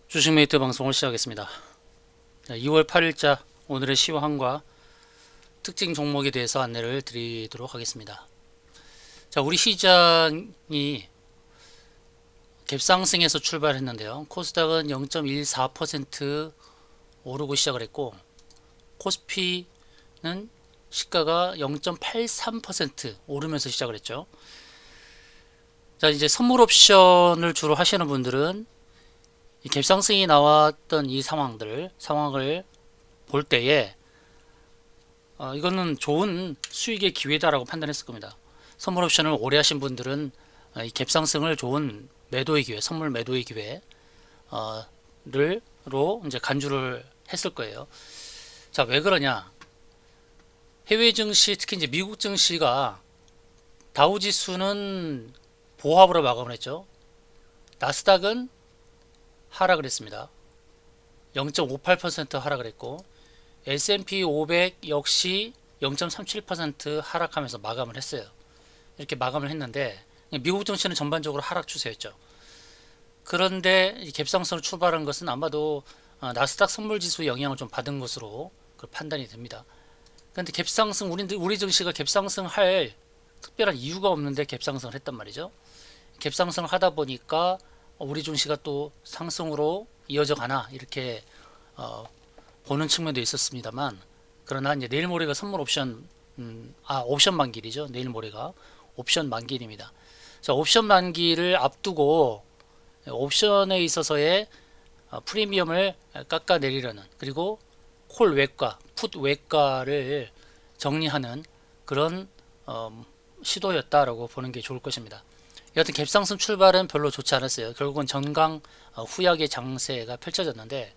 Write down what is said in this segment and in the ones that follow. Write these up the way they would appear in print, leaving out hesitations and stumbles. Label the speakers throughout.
Speaker 1: 주식메이트 방송을 시작하겠습니다. 2월 8일자 오늘의 시황과 특징 종목에 대해서 안내를 드리도록 하겠습니다. 자, 우리 시장이 갭상승에서 출발했는데요. 코스닥은 0.14% 오르고 시작을 했고, 코스피는 시가가 0.83% 오르면서 시작을 했죠. 자, 이제 선물 옵션을 주로 하시는 분들은 이 갭상승이 나왔던 이 상황을 볼 때에 이거는 좋은 수익의 기회다라고 판단했을 겁니다. 선물 옵션을 오래 하신 분들은 이 갭상승을 좋은 매도의 기회, 선물 매도의 기회를 이제 간주를 했을 거예요. 자, 왜 그러냐? 해외 증시, 특히 이제 미국 증시가 다우 지수는 보합으로 마감을 했죠. 나스닥은 하락을 했습니다. 0.58% 하락을 했고, S&P 500 역시 0.37% 하락하면서 마감을 했어요. 이렇게 마감을 했는데 미국 증시는 전반적으로 하락 추세였죠. 그런데 갭상승으로 출발한 것은 아마도 나스닥 선물지수 영향을 좀 받은 것으로 판단이 됩니다. 그런데 갭상승 우리 증시가 갭상승할 특별한 이유가 없는데 갭상승을 했단 말이죠. 갭상승을 하다 보니까 우리 증시가 또 상승으로 이어져 가나 이렇게 보는 측면도 있었습니다만, 그러나 이제 내일 모레가 선물 옵션 옵션 만기일이죠. 내일 모레가 옵션 만기일입니다. 자, 옵션 만기를 앞두고 옵션에 있어서의 프리미엄을 깎아내리려는, 그리고 콜 외과, 풋 외과를 정리하는 그런 시도였다라고 보는 게 좋을 것입니다. 여하튼 갭상승 출발은 별로 좋지 않았어요. 결국은 전강 후약의 장세가 펼쳐졌는데,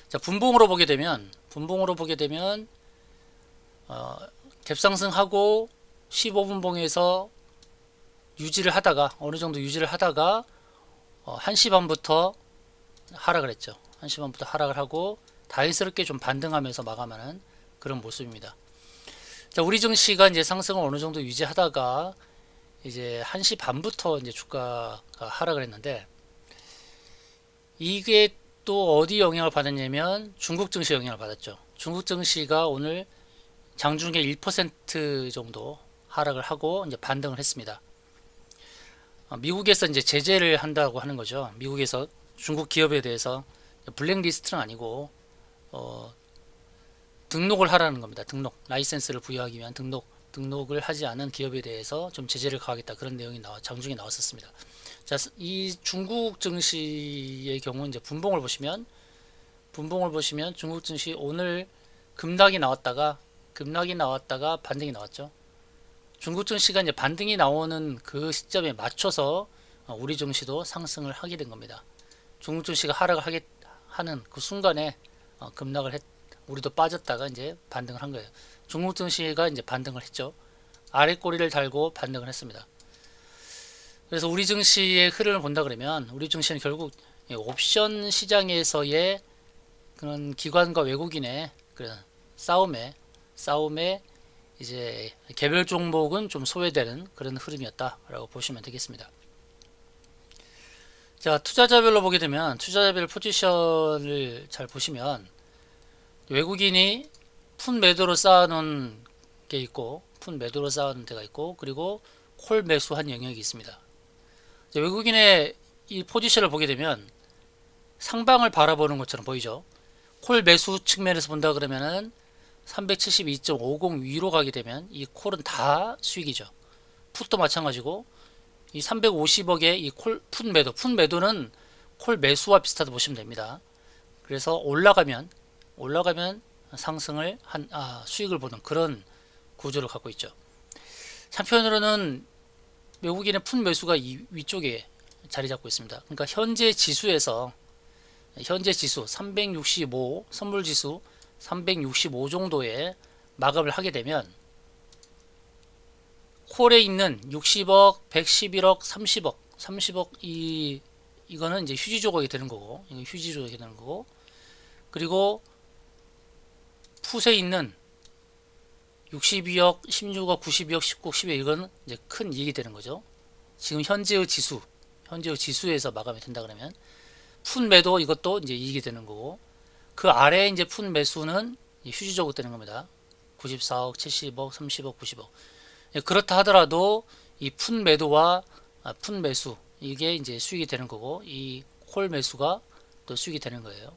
Speaker 1: 자, 분봉으로 보게 되면 갭상승하고 15분봉에서 유지를 하다가 어느 정도 유지를 하다가 1시 반부터 하락을 했죠. 1시 반부터 하락을 하고 다행스럽게 좀 반등하면서 마감하는 그런 모습입니다. 자, 우리 증시가 이제 상승을 어느 정도 유지하다가 이제 1시 반부터 이제 주가가 하락을 했는데, 이게 또 어디 영향을 받았냐면 중국 증시 영향을 받았죠. 중국 증시가 오늘 장중에 1% 정도 하락을 하고 이제 반등을 했습니다. 미국에서 이제 제재를 한다고 하는 거죠. 미국에서 중국 기업에 대해서 블랙리스트는 아니고 등록을 하라는 겁니다. 라이센스를 부여하기 위한 등록을 하지 않은 기업에 대해서 좀 제재를 가하겠다, 그런 내용이 장중에 나왔었습니다. 자, 이 중국 증시의 경우 이제 분봉을 보시면 중국 증시 오늘 급락이 나왔다가 반등이 나왔죠. 중국 증시가 이제 반등이 나오는 그 시점에 맞춰서 우리 증시도 상승을 하게 된 겁니다. 중국 증시가 하락을 하는 그 순간에 우리도 빠졌다가 이제 반등을 한 거예요. 중국 증시가 이제 반등을 했죠. 아래 꼬리를 달고 반등을 했습니다. 그래서 우리 증시의 흐름을 본다 그러면 우리 증시는 결국 옵션 시장에서의 그런 기관과 외국인의 그런 싸움에 이제 개별 종목은 좀 소외되는 그런 흐름이었다라고 보시면 되겠습니다. 자, 투자자별로 보게 되면 투자자별 포지션을 잘 보시면 외국인이 푼 매도로 쌓아놓은 게 있고, 푼 매도로 쌓아놓은 데가 있고, 그리고 콜 매수한 영역이 있습니다. 외국인의 이 포지션을 보게 되면 상방을 바라보는 것처럼 보이죠. 콜 매수 측면에서 본다 그러면은 372.50 위로 가게 되면 이 콜은 다 수익이죠. 풋도 마찬가지고 이 350억의 이 풋 매도는 콜 매수와 비슷하다 보시면 됩니다. 그래서 올라가면 상승을 수익을 보는 그런 구조를 갖고 있죠. 한편으로는 외국인의 풋 매수가 이 위쪽에 자리 잡고 있습니다. 그러니까 현재 지수 365, 선물지수 365 정도에 마감을 하게 되면 콜에 있는 60억, 111억, 30억 이거는 이제 휴지 조각이 되는 거고, 그리고 풋에 있는 62억, 16억, 92억, 19억, 12억 이거는 이제 큰 이익이 되는 거죠. 지금 현재의 지수에서 마감이 된다 그러면 푼 매도 이것도 이제 이익이 되는 거고 그 아래에 이제 푼 매수는 휴지적으로 되는 겁니다. 94억, 70억, 30억, 90억. 그렇다 하더라도 이 푼 매도와 푼 매수 이게 이제 수익이 되는 거고 이 콜 매수가 또 수익이 되는 거예요.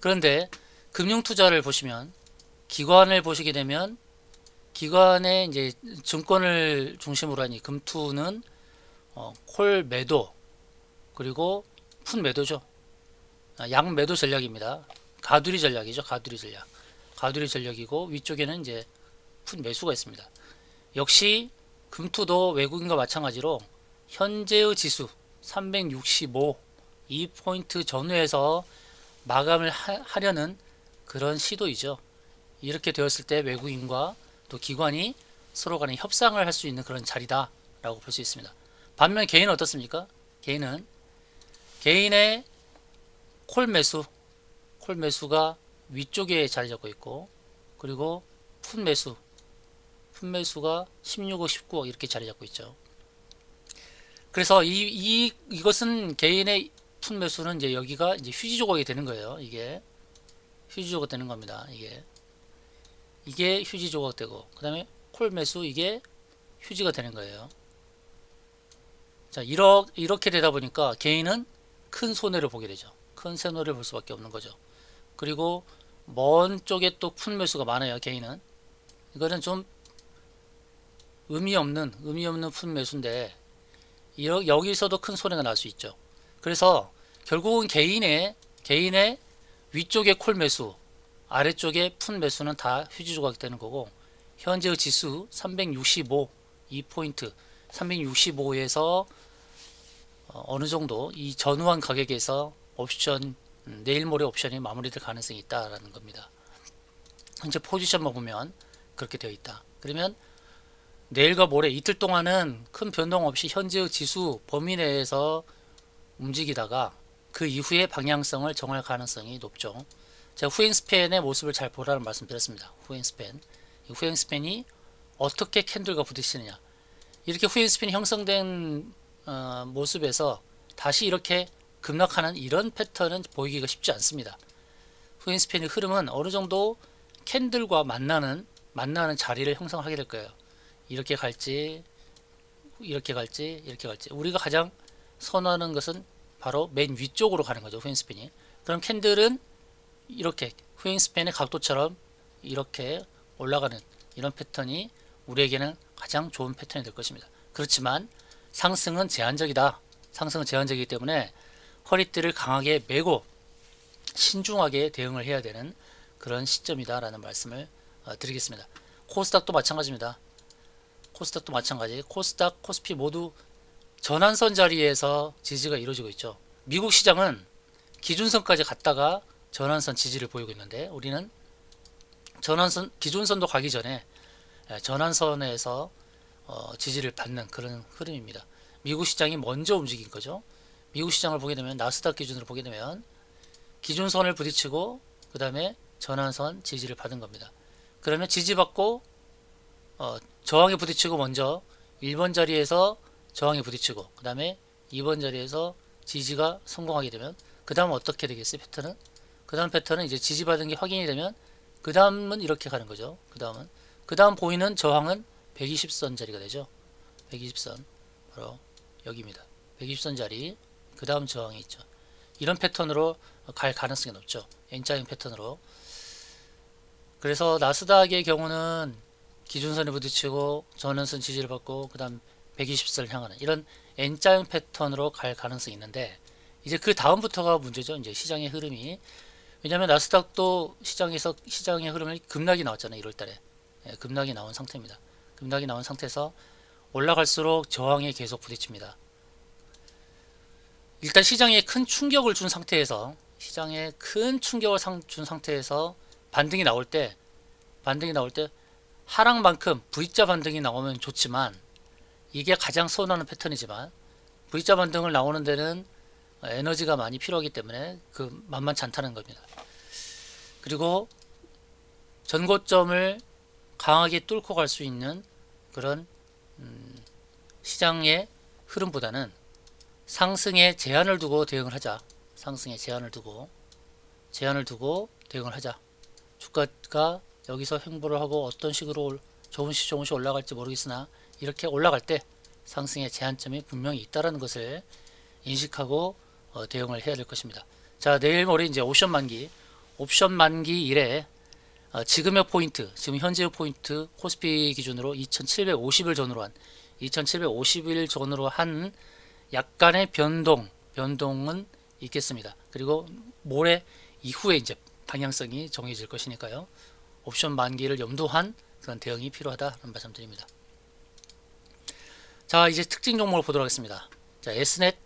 Speaker 1: 그런데 금융 투자를 보시면 기관을 보시게 되면 기관의 이제 증권을 중심으로 한 이 금투는 콜 매도 그리고 푼 매도죠. 양 매도 전략입니다. 가두리 전략이죠. 가두리 전략. 가두리 전략이고 위쪽에는 이제 푼 매수가 있습니다. 역시 금투도 외국인과 마찬가지로 현재의 지수 365 2포인트 전후에서 마감을 하려는 그런 시도이죠. 이렇게 되었을 때 외국인과 또 기관이 서로 간에 협상을 할 수 있는 그런 자리다라고 볼 수 있습니다. 반면 개인은 어떻습니까? 개인의 콜 매수가 위쪽에 자리 잡고 있고 그리고 푼 매수가 16억, 19억 이렇게 자리 잡고 있죠. 그래서 이것은 개인의 푼 매수는 이제 여기가 이제 휴지 조각이 되는 거예요. 이게 휴지 조각 되는 겁니다. 이게 휴지 조각 되고 그다음에 콜 매수 이게 휴지가 되는 거예요. 자, 이렇게 되다 보니까 개인은 큰 손해를 보게 되죠. 큰 손해를 볼 수밖에 없는 거죠. 그리고 먼 쪽에 또 푼 매수가 많아요. 개인은 이거는 좀 의미 없는 푼 매수인데 여기서도 큰 손해가 날 수 있죠. 그래서 결국은 개인의 위쪽에 콜 매수, 아래쪽에 푼 매수는 다 휴지 조각이 되는 거고 현재의 지수 365 2포인트 365에서 어느 정도 이 전후한 가격에서 옵션 내일 모레 옵션이 마무리될 가능성이 있다라는 겁니다. 현재 포지션만 보면 그렇게 되어 있다. 그러면 내일과 모레 이틀 동안은 큰 변동 없이 현재의 지수 범위 내에서 움직이다가 그 이후에 방향성을 정할 가능성이 높죠. 제가 후행 스팬의 모습을 잘 보라는 말씀 드렸습니다. 후행 스팬이 어떻게 캔들과 부딪히느냐. 이렇게 후행 스팬이 형성된 모습에서 다시 이렇게 급락하는 이런 패턴은 보이기가 쉽지 않습니다. 후행 스팬의 흐름은 어느 정도 캔들과 만나는 자리를 형성하게 될 거예요. 이렇게 갈지 우리가 가장 선호하는 것은 바로 맨 위쪽으로 가는 거죠. 후행 스팬이. 그럼 캔들은 이렇게 후행 스팬의 각도처럼 이렇게 올라가는 이런 패턴이 우리에게는 가장 좋은 패턴이 될 것입니다. 그렇지만 상승은 제한적이다. 상승은 제한적이기 때문에 허리띠를 강하게 메고 신중하게 대응을 해야 되는 그런 시점이다 라는 말씀을 드리겠습니다. 코스닥도 마찬가지입니다. 코스닥, 코스피 모두 전환선 자리에서 지지가 이루어지고 있죠. 미국 시장은 기준선까지 갔다가 전환선 지지를 보이고 있는데 우리는 기준선도 가기 전에 전환선에서 지지를 받는 그런 흐름입니다. 미국 시장이 먼저 움직인 거죠. 미국 시장을 보게 되면 나스닥 기준으로 보게 되면 기준선을 부딪히고 그 다음에 전환선 지지를 받은 겁니다. 그러면 지지받고 저항에 부딪히고 먼저 1번 자리에서 저항에 부딪히고 그 다음에 2번 자리에서 지지가 성공하게 되면 그 다음 어떻게 되겠어요? 패턴은? 그 다음 패턴은 이제 지지받은 게 확인이 되면 그 다음은 이렇게 가는 거죠. 그 다음 보이는 저항은 120선 자리가 되죠. 120선 바로 여기입니다. 120선 자리 그 다음 저항이 있죠. 이런 패턴으로 갈 가능성이 높죠. N자형 패턴으로. 그래서 나스닥의 경우는 기준선에 부딪히고 전환선 지지를 받고 그 다음 120선을 향하는 이런 N자형 패턴으로 갈 가능성이 있는데 이제 그 다음부터가 문제죠. 이제 시장의 흐름이. 왜냐하면 나스닥도 시장의 흐름이 급락이 나왔잖아요. 1월달에 급락이 나온 상태입니다. 급락이 나온 상태에서 올라갈수록 저항에 계속 부딪힙니다. 일단 시장에 큰 충격을 준 상태에서 반등이 나올 때 하락만큼 V자 반등이 나오면 좋지만 이게 가장 선호하는 패턴이지만 V자 반등을 나오는 데는 에너지가 많이 필요하기 때문에 그 만만치 않다는 겁니다. 그리고 전고점을 강하게 뚫고 갈 수 있는 그런 시장의 흐름보다는 상승에 제한을 두고 대응을 하자. 상승에 제한을 두고 대응을 하자. 주가가 여기서 횡보를 하고 어떤 식으로 조금씩 올라갈지 모르겠으나 이렇게 올라갈 때 상승의 제한점이 분명히 있다는 것을 인식하고 대응을 해야 될 것입니다. 자, 내일 모레 이제 옵션 만기 이래 지금의 포인트, 지금 현재의 포인트 코스피 기준으로 2750일 전으로 한 약간의 변동은 있겠습니다. 그리고 모레 이후에 이제 방향성이 정해질 것이니까요. 옵션 만기를 염두한 그런 대응이 필요하다는 말씀드립니다. 자, 이제 특징 종목을 보도록 하겠습니다. 자, S넷,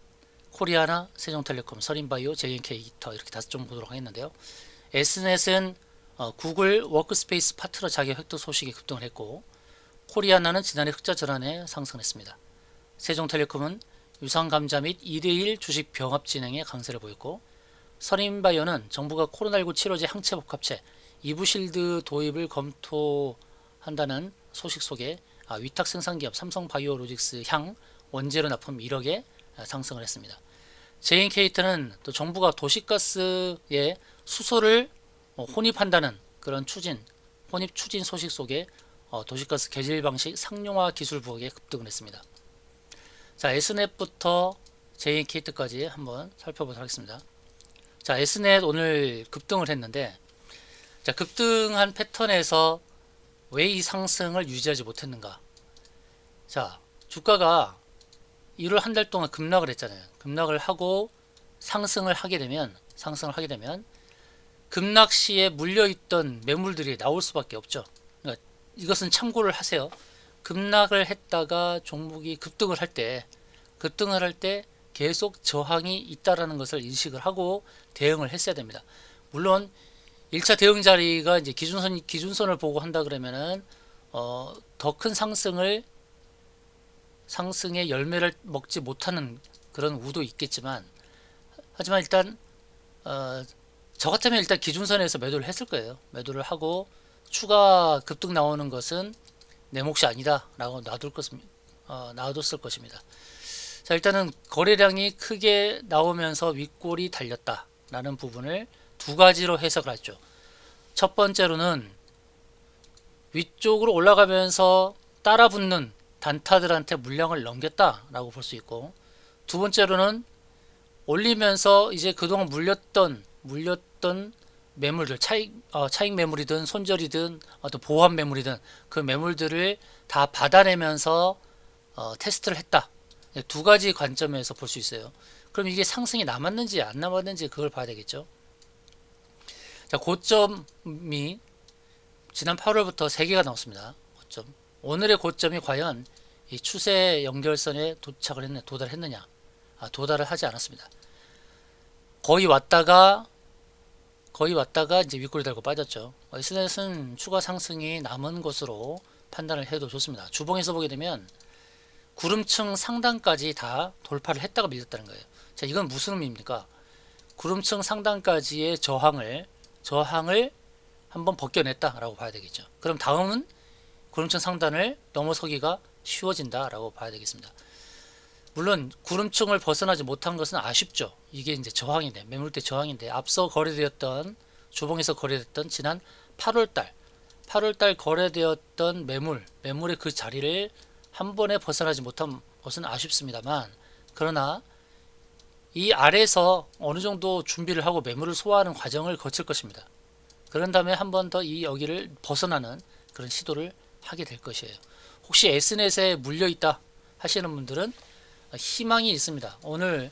Speaker 1: 코리아나, 세종텔레콤, 서린바이오, JNK 기타 이렇게 5종 보도록 하겠는데요. S넷은 구글 워크스페이스 파트너 자격 획득 소식이 급등을 했고, 코리아나는 지난해 흑자 전환에 상승했습니다. 세종텔레콤은 유상감자 및 2대1 주식 병합 진행에 강세를 보였고, 서린바이오는 정부가 코로나19 치료제 항체 복합체 이브실드 도입을 검토한다는 소식 속에 위탁 생산기업 삼성바이오로직스 향 원재료 납품 1억에 상승을 했습니다. JNK는 또 정부가 도시가스의 수소를 혼입한다는 그런 혼입 추진 소식 속에 도시가스 계질 방식 상용화 기술 부각에 급등을 했습니다. 자, S넷부터 JNK까지 한번 살펴보도록 하겠습니다. 자, S넷 오늘 급등을 했는데, 자, 급등한 패턴에서 왜 이 상승을 유지하지 못했는가? 자, 주가가 1월 한 달 동안 급락을 했잖아요. 급락을 하고 상승을 하게 되면 급락 시에 물려있던 매물들이 나올 수밖에 없죠. 그러니까 이것은 참고를 하세요. 급락을 했다가 종목이 급등을 할 때 계속 저항이 있다라는 것을 인식을 하고 대응을 했어야 됩니다. 물론 1차 대응 자리가 이제 기준선을 보고 한다 그러면은 더 큰 상승의 열매를 먹지 못하는 그런 우도 있겠지만, 하지만 일단 저 같으면 일단 기준선에서 매도를 했을 거예요. 매도를 하고 추가 급등 나오는 것은 내 몫이 아니다 라고 놔뒀을 것입니다. 자, 일단은 거래량이 크게 나오면서 윗골이 달렸다 라는 부분을 두 가지로 해석을 하죠. 첫 번째로는 위쪽으로 올라가면서 따라붙는 단타들한테 물량을 넘겼다라고 볼 수 있고, 두 번째로는 올리면서 이제 그동안 물렸던 매물들, 차익 매물이든 손절이든 어떤 보합 매물이든 그 매물들을 다 받아내면서 테스트를 했다. 두 가지 관점에서 볼 수 있어요. 그럼 이게 상승이 남았는지 안 남았는지 그걸 봐야 되겠죠. 자, 고점이 지난 8월부터 3개가 나왔습니다. 고점. 오늘의 고점이 과연 이 추세 연결선에 도달했느냐? 도달을 하지 않았습니다. 거의 왔다가 이제 윗골이 달고 빠졌죠. S넷은 추가 상승이 남은 것으로 판단을 해도 좋습니다. 주봉에서 보게 되면 구름층 상단까지 다 돌파를 했다가 밀렸다는 거예요. 자, 이건 무슨 의미입니까? 구름층 상단까지의 저항을 한번 벗겨냈다라고 봐야 되겠죠. 그럼 다음은 구름층 상단을 넘어서기가 쉬워진다라고 봐야 되겠습니다. 물론 구름층을 벗어나지 못한 것은 아쉽죠. 이게 이제 저항인데, 매물대 저항인데, 앞서 주봉에서 거래됐던 지난 8월달 거래되었던 매물의 그 자리를 한 번에 벗어나지 못한 것은 아쉽습니다만, 그러나 이 아래에서 어느 정도 준비를 하고 매물을 소화하는 과정을 거칠 것입니다. 그런 다음에 한 번 더 이 여기를 벗어나는 그런 시도를 하게 될 것이에요. 혹시 S넷에 물려있다 하시는 분들은 희망이 있습니다. 오늘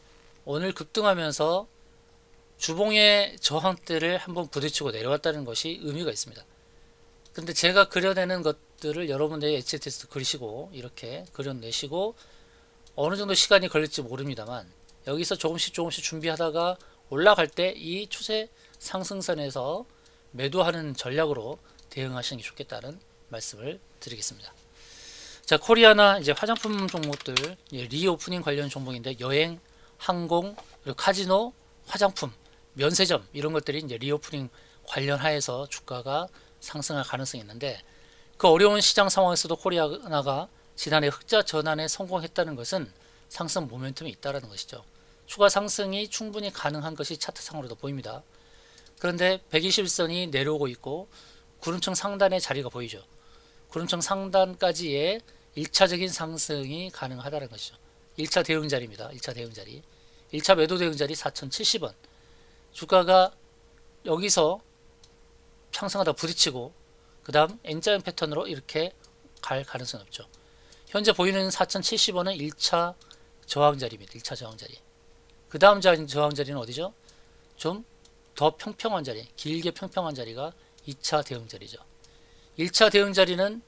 Speaker 1: 급등하면서 주봉의 저항대를 한번 부딪히고 내려왔다는 것이 의미가 있습니다. 근데 제가 그려내는 것들을 여러분들이 HTS 그리시고 이렇게 그려내시고 어느 정도 시간이 걸릴지 모릅니다만, 여기서 조금씩 준비하다가 올라갈 때 이 추세 상승선에서 매도하는 전략으로 대응하시는 게 좋겠다는 말씀을 드리겠습니다. 자, 코리아나 이제 화장품 종목들, 리오프닝 관련 종목인데, 여행, 항공, 그리고 카지노, 화장품, 면세점 이런 것들이 이제 리오프닝 관련하여서 주가가 상승할 가능성이 있는데, 그 어려운 시장 상황에서도 코리아나가 지난해 흑자 전환에 성공했다는 것은 상승 모멘텀이 있다는 것이죠. 추가 상승이 충분히 가능한 것이 차트상으로도 보입니다. 그런데 121선이 내려오고 있고 구름청 상단의 자리가 보이죠. 구름청 상단까지의 1차적인 상승이 가능하다는 것이죠. 1차 대응 자리입니다. 1차 대응 자리. 1차 매도 대응 자리 4,070원. 주가가 여기서 상승하다 부딪히고 그 다음 N자형 패턴으로 이렇게 갈 가능성이 없죠. 현재 보이는 4,070원은 1차 저항 자리입니다. 1차 저항 자리. 그 다음 저항 자리는 어디죠? 좀 더 평평한 자리, 길게 평평한 자리가 2차 대응 자리죠. 1차 대응 자리는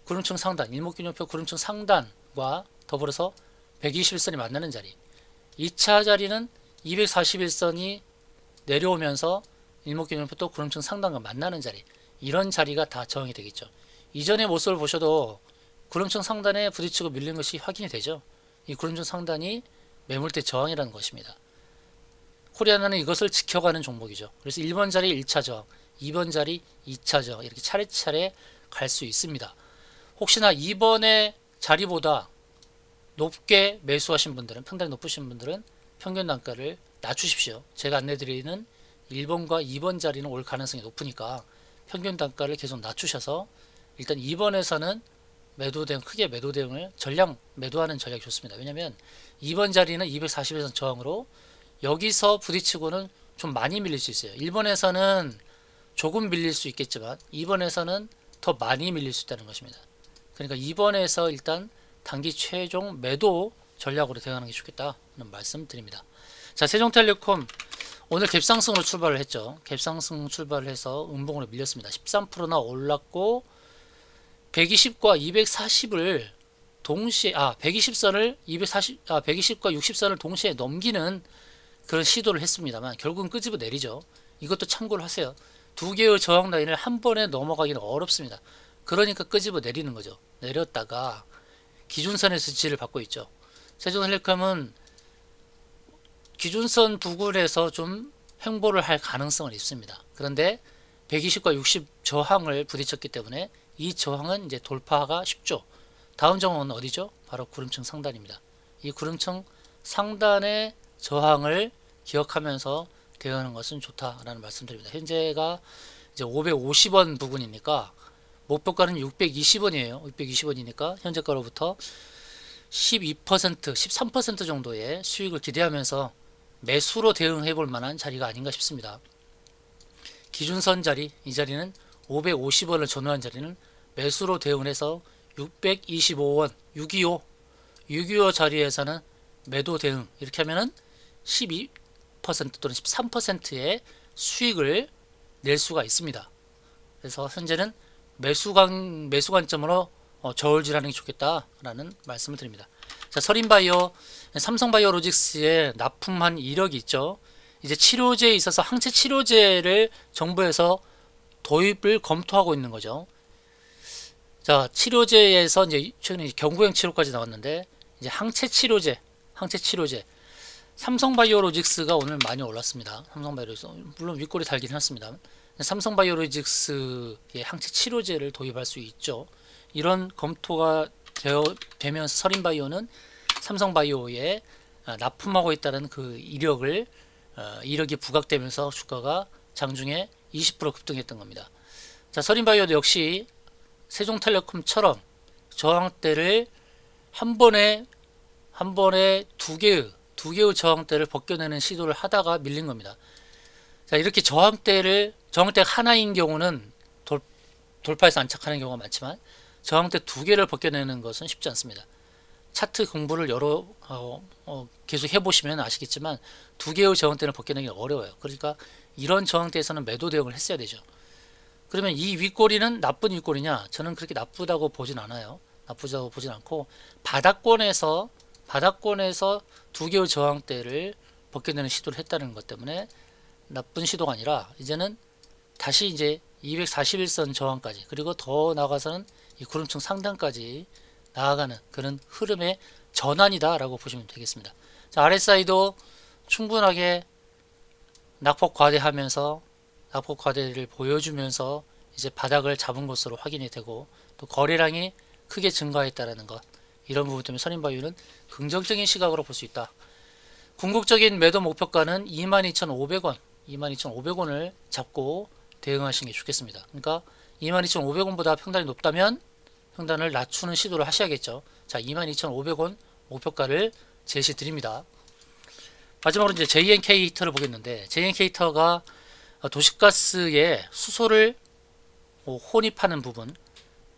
Speaker 1: 구름청 상단, 일목균형표 구름청 상단과 더불어서 121선이 만나는 자리. 2차 자리는 241선이 내려오면서 일목균형표 또 구름청 상단과 만나는 자리. 이런 자리가 다 저항이 되겠죠. 이전의 모습을 보셔도 구름청 상단에 부딪히고 밀린 것이 확인이 되죠. 이 구름청 상단이 매물대 저항이라는 것입니다. 코리아나는 이것을 지켜가는 종목이죠. 그래서 1번 자리 1차 저항, 2번 자리 2차 저항 이렇게 차례차례 갈 수 있습니다. 혹시나 2번의 자리보다 높게 매수하신 분들은, 평단이 높으신 분들은 평균 단가를 낮추십시오. 제가 안내드리는 1번과 2번 자리는 올 가능성이 높으니까 평균 단가를 계속 낮추셔서 일단 2번에서는 매도 대응, 크게 매도 대응을 전량 매도하는 전략이 좋습니다. 왜냐하면 2번 자리는 241선 저항으로 여기서 부딪히고는 좀 많이 밀릴 수 있어요. 1번에서는 조금 밀릴 수 있겠지만 2번에서는 더 많이 밀릴 수 있다는 것입니다. 그러니까 2번에서 일단 단기 최종 매도 전략으로 대응하는 게 좋겠다는 말씀 드립니다. 자, 세종텔레콤 오늘 갭상승으로 출발을 했죠. 갭상승 출발을 해서 음봉으로 밀렸습니다. 13%나 올랐고 120과 240을 동시에 120선을 120과 60선을 동시에 넘기는 그런 시도를 했습니다만 결국은 끄집어 내리죠. 이것도 참고를 하세요. 두 개의 저항 라인을 한 번에 넘어가기는 어렵습니다. 그러니까 끄집어 내리는 거죠. 내렸다가 기준선에서 지지를 받고 있죠. 세종텔레콤은 기준선 부근에서 좀 횡보를 할 가능성은 있습니다. 그런데 120과 60 저항을 부딪혔기 때문에 이 저항은 이제 돌파가 쉽죠. 다음 저항은 어디죠? 바로 구름청 상단입니다. 이 구름청 상단의 저항을 기억하면서 대응하는 것은 좋다라는 말씀드립니다. 현재가 이제 550원 부근이니까 목표가는 620원이에요. 620원이니까 현재가로부터 12%, 13% 정도의 수익을 기대하면서 매수로 대응해 볼 만한 자리가 아닌가 싶습니다. 기준선 자리, 이 자리는 550원을 전후한 자리는 매수로 대응을 해서 625원, 625 자리에서는 매도 대응 이렇게 하면은 12% 또는 13%의 수익을 낼 수가 있습니다. 그래서 현재는 매수 관점으로 저울질하는 게 좋겠다라는 말씀을 드립니다. 자, 서린바이오, 삼성바이오로직스에 납품한 이력이 있죠. 이제 치료제에 있어서 항체 치료제를 정부에서 도입을 검토하고 있는 거죠. 자, 치료제에서 이제 최근에 경구형 치료까지 나왔는데 이제 항체 치료제 삼성바이오로직스가 오늘 많이 올랐습니다. 삼성바이오로직스 물론 윗골이 달긴 했습니다. 삼성바이오로직스의 항체 치료제를 도입할 수 있죠. 이런 검토가 되면서 서린바이오는 삼성바이오에 납품하고 있다는 그 이력이 부각되면서 주가가 장중에 20% 급등했던 겁니다. 자, 서린바이오도 역시 세종텔레콤처럼 저항대를 한 번에 두 개의 저항대를 벗겨내는 시도를 하다가 밀린 겁니다. 자, 이렇게 저항대 하나인 경우는 돌파해서 안착하는 경우가 많지만 저항대 두 개를 벗겨내는 것은 쉽지 않습니다. 차트 공부를 계속 해보시면 아시겠지만 두 개의 저항대를 벗겨내기 어려워요. 그러니까 이런 저항대에서는 매도 대응을 했어야 되죠. 그러면 이 윗꼬리는 나쁜 윗꼬리냐? 저는 그렇게 나쁘다고 보진 않아요. 나쁘다고 보진 않고 바닥권에서 두 개의 저항대를 벗겨내는 시도를 했다는 것 때문에 나쁜 시도가 아니라 이제는 다시 이제 241선 저항까지 그리고 더 나아가서는 이 구름청 상단까지 나아가는 그런 흐름의 전환이다 라고 보시면 되겠습니다. 자, RSI도 충분하게 낙폭 과대를 보여주면서 이제 바닥을 잡은 것으로 확인이 되고 또 거래량이 크게 증가했다는 것, 이런 부분 때문에 서린바이오는 긍정적인 시각으로 볼 수 있다. 궁극적인 매도 목표가는 22,500원, 22,500원을 잡고 대응하시는 게 좋겠습니다. 그러니까 22,500원보다 평단이 높다면 평단을 낮추는 시도를 하셔야겠죠. 자, 22,500원 목표가를 제시 드립니다. 마지막으로 이제 JNK 히터를 보겠는데, JNK 히터가 도시가스에 수소를 혼입하는 부분,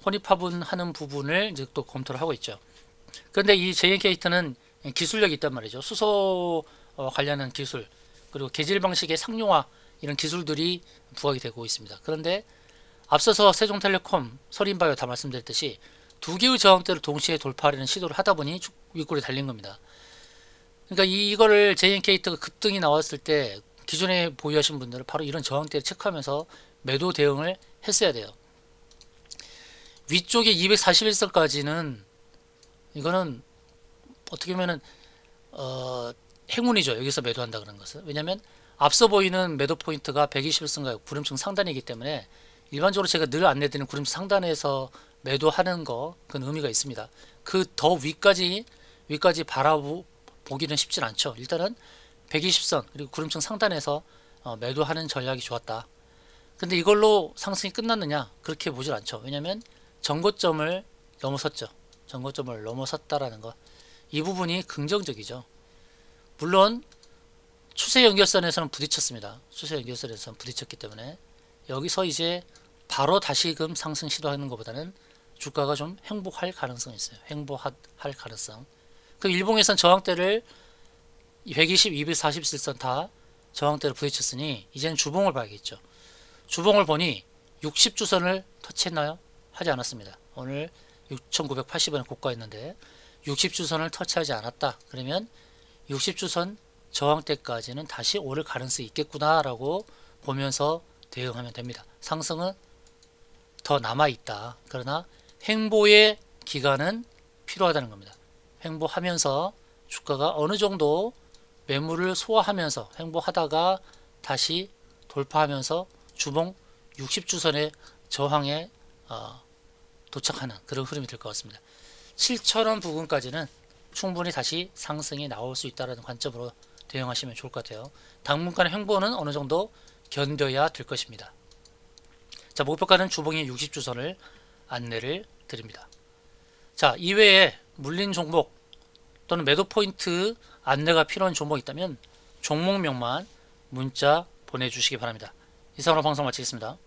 Speaker 1: 혼입하는 부분을 이제 또 검토를 하고 있죠. 그런데 이 JNK 히터는 기술력이 있단 말이죠. 수소 관련한 기술, 그리고 계질 방식의 상용화, 이런 기술들이 부각이 되고 있습니다. 그런데 앞서서 세종텔레콤, 서린바이오 다 말씀드렸듯이 두 개의 저항대를 동시에 돌파하려는 시도를 하다 보니 윗골이 달린 겁니다. 그러니까 이거를 JNK가 급등이 나왔을 때 기존에 보유하신 분들은 바로 이런 저항대를 체크하면서 매도 대응을 했어야 돼요. 위쪽에 241선까지는 이거는 어떻게 보면은 행운이죠. 여기서 매도한다 그런 것은. 왜냐하면 앞서 보이는 매도 포인트가 121선과 구름층 상단이기 때문에 일반적으로 제가 늘 안내드리는 구름층 상단에서 매도하는 거, 그건 의미가 있습니다. 그 더 위까지 바라보기는 쉽진 않죠. 일단은 120선 그리고 구름층 상단에서 매도하는 전략이 좋았다. 근데 이걸로 상승이 끝났느냐? 그렇게 보질 않죠. 왜냐하면 전고점을 넘어섰죠. 전고점을 넘어섰다라는 거, 이 부분이 긍정적이죠. 물론 추세 연결선에서는 부딪혔습니다. 추세 연결선에서는 부딪혔기 때문에 여기서 이제 바로 다시금 상승 시도하는 것보다는 주가가 좀 횡보할 가능성이 있어요. 횡보할 가능성. 그 일봉에선 저항대를 120, 241선 다 저항대를 부딪혔으니 이제는 주봉을 봐야겠죠. 주봉을 보니 60주선을 터치했나요? 하지 않았습니다. 오늘 6,980원에 고가였는데 60주선을 터치하지 않았다. 그러면 60주선 저항대까지는 다시 오를 가능성이 있겠구나 라고 보면서 대응하면 됩니다. 상승은 더 남아있다. 그러나 횡보의 기간은 필요하다는 겁니다. 횡보하면서 주가가 어느 정도 매물을 소화하면서 횡보하다가 다시 돌파하면서 주봉 60주선의 저항에 도착하는 그런 흐름이 될 것 같습니다. 7,000원 부근까지는 충분히 다시 상승이 나올 수 있다는 관점으로 대응하시면 좋을 것 같아요. 당분간의 횡보는 어느 정도 견뎌야 될 것입니다. 자, 목표가는 주봉의 60주선을 안내를 드립니다. 자, 이외에 물린 종목 또는 매도 포인트 안내가 필요한 종목이 있다면 종목명만 문자 보내주시기 바랍니다. 이상으로 방송 마치겠습니다.